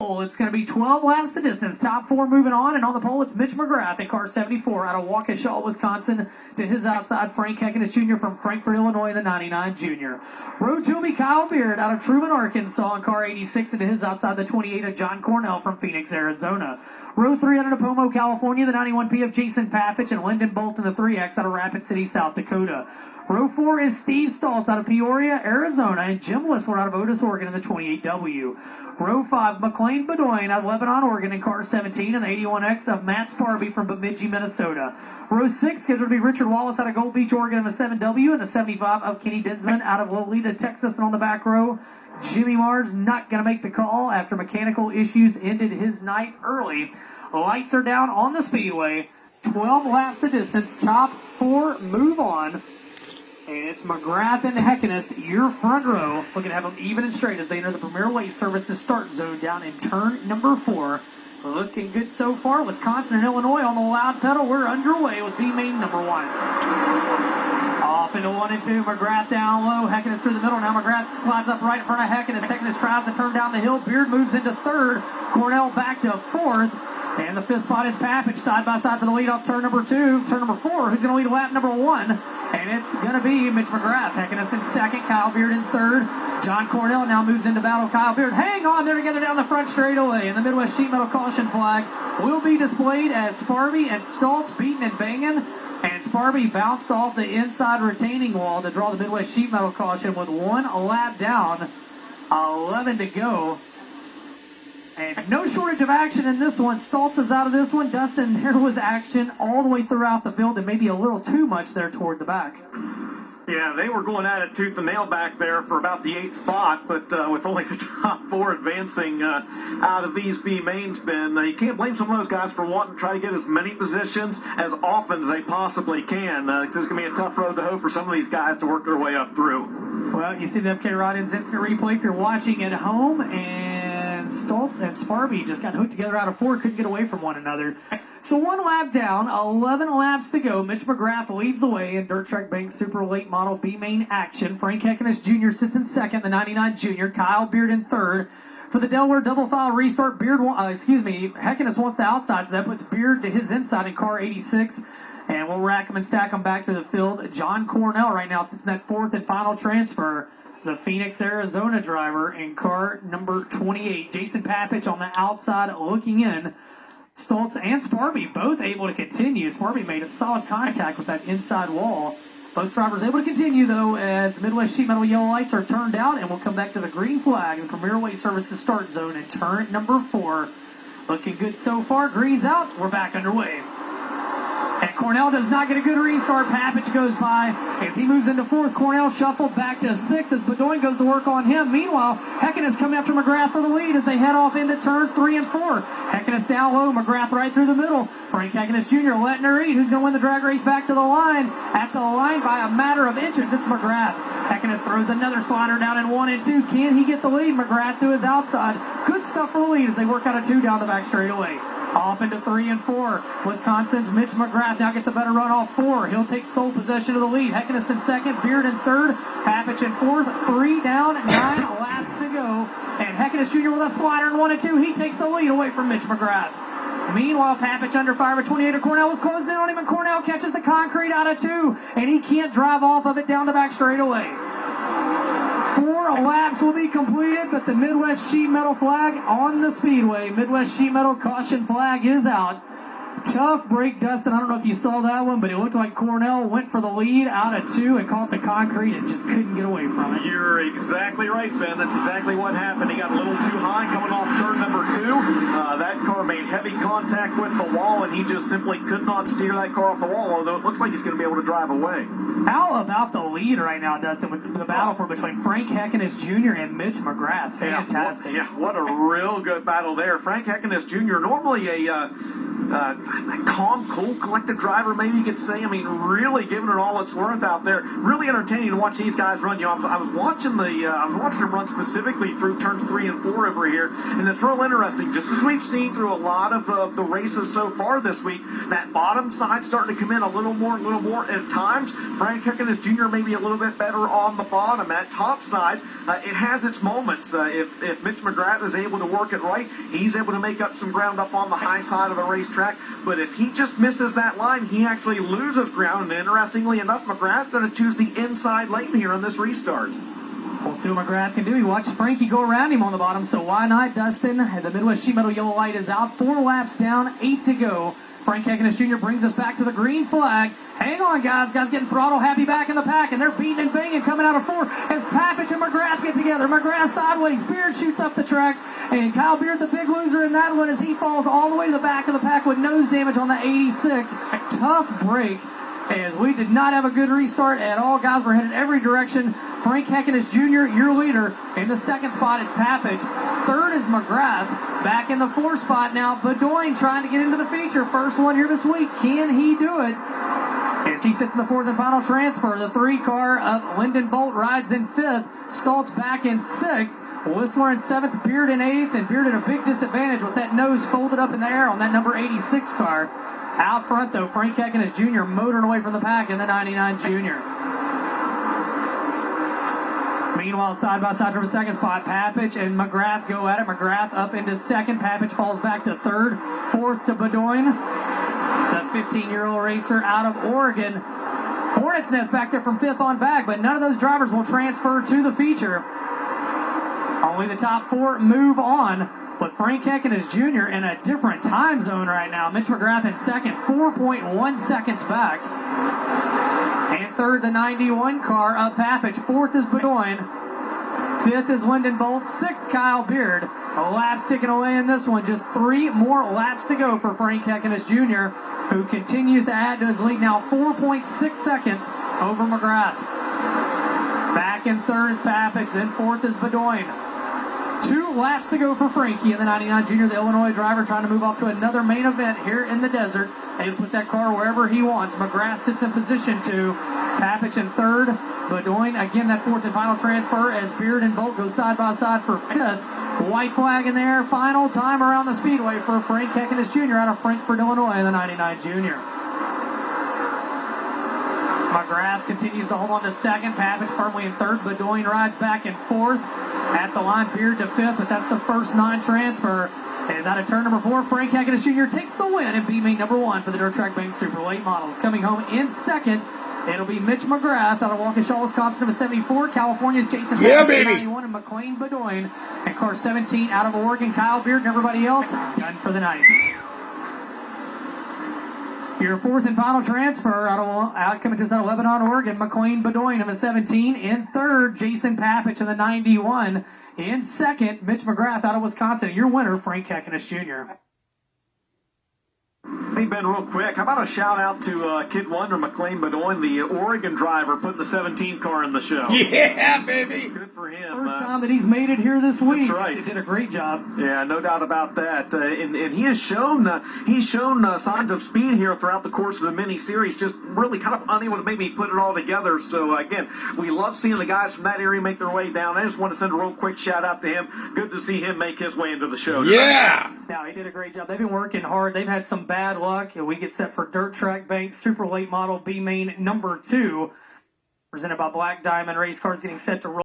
It's going to be 12 laps the distance. Top four moving on, and on the pole it's Mitch McGrath in car 74 out of Waukesha, Wisconsin. To his outside, Frank Heckenus Jr. from Frankfort, Illinois, the 99 Junior. Row 2 will be Kyle Beard out of Truman, Arkansas in car 86, and to his outside, the 28 of John Cornell from Phoenix, Arizona. Row 3 out of Napomo, California, the 91P of Jason Papich and Lyndon Bolton, the 3X out of Rapid City, South Dakota. Row 4 is Steve Stoltz out of Peoria, Arizona, and Jim Whistler out of Otis, Oregon in the 28W. Row 5, McLean Bedoin out of Lebanon, Oregon in car 17, and the 81X of Matt Sparby from Bemidji, Minnesota. Row 6 scheduled to be Richard Wallace out of Gold Beach, Oregon in the 7W, and the 75 of Kenny Dinsman out of Lolita, Texas, and on the back row, Jimmy Mars not going to make the call after mechanical issues ended his night early. Lights are down on the speedway. 12 laps the distance. Top four move on. And it's McGrath and Heckenus, your front row. Looking to have them even and straight as they enter the Premier Waste Services start zone down in turn number 4. Looking good so far. Wisconsin and Illinois on the loud pedal. We're underway with B-Main number 1. Off into 1 and 2. McGrath down low. Heckenus through the middle. Now McGrath slides up right in front of Heckenus. Heckenus tries to turn down the hill. Beard moves into 3rd. Cornell back to 4th. And the 5th spot is Papich, side by side for the lead off turn number 2. Turn number 4, who's going to lead lap number 1? And it's going to be Mitch McGrath. Heckenus in 2nd, Kyle Beard in 3rd. John Cornell now moves into battle. Kyle Beard, hang on, they're together down the front straightaway. And the Midwest Sheet Metal caution flag will be displayed as Sparby and Stoltz beating and banging. And Sparby bounced off the inside retaining wall to draw the Midwest Sheet Metal caution with 1 lap down, 11 to go. And no shortage of action in this one. Stoltz is out of this one. Dustin, there was action all the way throughout the field and maybe a little too much there toward the back. Yeah, they were going at it tooth and nail back there for about the 8th spot, but with only the top 4 advancing out of these B-Mains, Ben, you can't blame some of those guys for wanting to try to get as many positions as often as they possibly can. This is going to be a tough road to hoe for some of these guys to work their way up through. Well, you see the FK Rod-Ins instant replay if you're watching at home, and Stoltz and Sparby just got hooked together out of 4, couldn't get away from one another. So 1 lap down, 11 laps to go. Mitch McGrath leads the way in Dirt Track Bank Super Late Model B-Main action. Frank Heckenus Jr. sits in 2nd, the 99 Junior. Kyle Beard in 3rd. For the Delaware double file restart, Heckenus wants the outside, so that puts Beard to his inside in car 86. And we'll rack them and stack them back to the field. John Cornell right now sits in that 4th and final transfer. The Phoenix, Arizona driver in car number 28. Jason Papich on the outside looking in. Stoltz and Sparby both able to continue. Sparby made a solid contact with that inside wall. Both drivers able to continue, though, as the Midwest Sheet Metal yellow lights are turned out, and we'll come back to the green flag in the Premier Waste Services start zone in turn number 4. Looking good so far. Green's out. We're back underway. And Cornell does not get a good restart. Papich goes by as he moves into 4th. Cornell shuffled back to 6th as Bedoin goes to work on him. Meanwhile, Heckenus coming after McGrath for the lead as they head off into turn 3 and 4. Heckenus down low, McGrath right through the middle. Frank Heckenus Jr. letting her eat. Who's going to win the drag race back to the line? At the line by a matter of inches, it's McGrath. Heckenus throws another slider down in 1 and 2. Can he get the lead? McGrath to his outside. Good stuff for the lead as they work out a 2 down the back straightaway. Off into 3 and 4. Wisconsin's Mitch McGrath now gets a better run off 4. He'll take sole possession of the lead. Heckenus in 2nd, Beard in 3rd, Papich in 4th. 3 down, 9 laps to go. And Heckenus Jr. with a slider in 1 and 2. He takes the lead away from Mitch McGrath. Meanwhile, Papich under fire with 28 of Cornell was closed in on him, and Cornell catches the concrete out of 2. And he can't drive off of it down the back straightaway. 4 laps will be completed, but the Midwest Sheet Metal flag on the speedway. Midwest Sheet Metal caution flag is out. Tough break, Dustin. I don't know if you saw that one, but it looked like Cornell went for the lead out of 2 and caught the concrete and just couldn't get away from it. You're exactly right, Ben. That's exactly what happened. He got a little too high coming off turn number 2. That car made heavy contact with the wall, and he just simply could not steer that car off the wall, although it looks like he's going to be able to drive away. How about the lead right now, Dustin, with the battle for between Frank Heckenus Jr. and Mitch McGrath? Fantastic. What a real good battle there. Frank Heckenus Jr., normally calm, cool, collected driver, maybe you could say. I mean, really giving it all it's worth out there. Really entertaining to watch these guys run. You know, I was watching them run specifically through turns 3 and 4 over here, and it's real interesting. Just as we've seen through a lot of the races so far this week, that bottom side starting to come in a little more at times. Frank Hickenus Jr. maybe a little bit better on the bottom. That top side, it has its moments. If Mitch McGrath is able to work it right, he's able to make up some ground up on the high side of the racetrack. But if he just misses that line, he actually loses ground. And interestingly enough, McGrath's going to choose the inside lane here on this restart. We'll see what McGrath can do. He watched Frankie go around him on the bottom, so why not? Dustin, the Midwest Sheet Metal Yellow Light is out. 4 laps down, 8 to go. Frank Hickenus Jr. brings us back to the green flag. Hang on, guys. Guys getting throttle happy back in the pack, and they're beating and banging coming out of 4 as Papich and McGrath get together. McGrath sideways. Beard shoots up the track, and Kyle Beard, the big loser in that one, as he falls all the way to the back of the pack with nose damage on the 86. A tough break, as we did not have a good restart at all. Guys were headed every direction. Frank Hickenus Jr., your leader. In the second spot is Papich. Third is McGrath. Back in the 4th spot now, Bedoin trying to get into the feature. First one here this week. Can he do it? As he sits in the 4th and final transfer, the 3 car of Lyndon Bolt rides in 5th. Stoltz back in 6th. Whistler in 7th. Beard in 8th. And Beard at a big disadvantage with that nose folded up in the air on that number 86 car. Out front, though, Frank Hickenus Jr. motoring away from the pack in the 99 Junior. Meanwhile, side-by-side from the second spot, Papich and McGrath go at it. McGrath up into 2nd. Papich falls back to 3rd. 4th to Bedoin, the 15-year-old racer out of Oregon. Hornets Nest back there from 5th on back, but none of those drivers will transfer to the feature. Only the top 4 move on. But Frank Hickenus Jr. in a different time zone right now. Mitch McGrath in 2nd, 4.1 seconds back. And 3rd, the 91 car of Papich. 4th is Bedoin. 5th is Lyndon Bolt. 6th, Kyle Beard. A lap ticking away in this one. Just 3 more laps to go for Frank Hickenus Jr., who continues to add to his lead now. 4.6 seconds over McGrath. Back in 3rd is Papich. Then 4th is Bedoin. 2 laps to go for Frankie in the 99 Junior, the Illinois driver, trying to move off to another main event here in the desert and put that car wherever he wants. McGrath sits in position 2. Papich in 3rd. Bedoin, again, that 4th and final transfer as Beard and Bolt go side by side for 5th. White flag in there. Final time around the speedway for Frank Hickenus Jr. out of Frankfort, Illinois in the 99 Junior. McGrath continues to hold on to 2nd. Papich firmly in 3rd. Bedoin rides back in 4th. At the line, Beard to 5th, but that's the first non-transfer. As out of turn number 4, Frank Hickenus Jr. takes the win in B-Main number 1 for the Dirt Track Bank Super Late Models. Coming home in 2nd, it'll be Mitch McGrath out of Waukesha, Wisconsin, number 74. California's Jason Papich, 91, and McLean Bedoin. And car 17 out of Oregon, Kyle Beard, and everybody else done for the night. Your 4th and final transfer out coming to us out of Lebanon, Oregon. McLean Bedoin in the 17. In 3rd, Jason Papich in the 91. In 2nd, Mitch McGrath out of Wisconsin. Your winner, Frank Hickenus Jr. Hey, Ben, real quick, how about a shout-out to Kid Wonder, McLean Bedoin, the Oregon driver, putting the 17 car in the show. Yeah, baby! Good for him. First time that he's made it here this week. That's right. He did a great job. Yeah, no doubt about that. And he has shown signs of speed here throughout the course of the mini-series, just really kind of unable to maybe put it all together. So, again, we love seeing the guys from that area make their way down. I just want to send a real quick shout-out to him. Good to see him make his way into the show tonight. Yeah! Yeah, he did a great job. They've been working hard. They've had some bad luck. We get set for Dirt Track Bank Super Late Model B-Main number 2, presented by Black Diamond Race Cars, getting set to roll.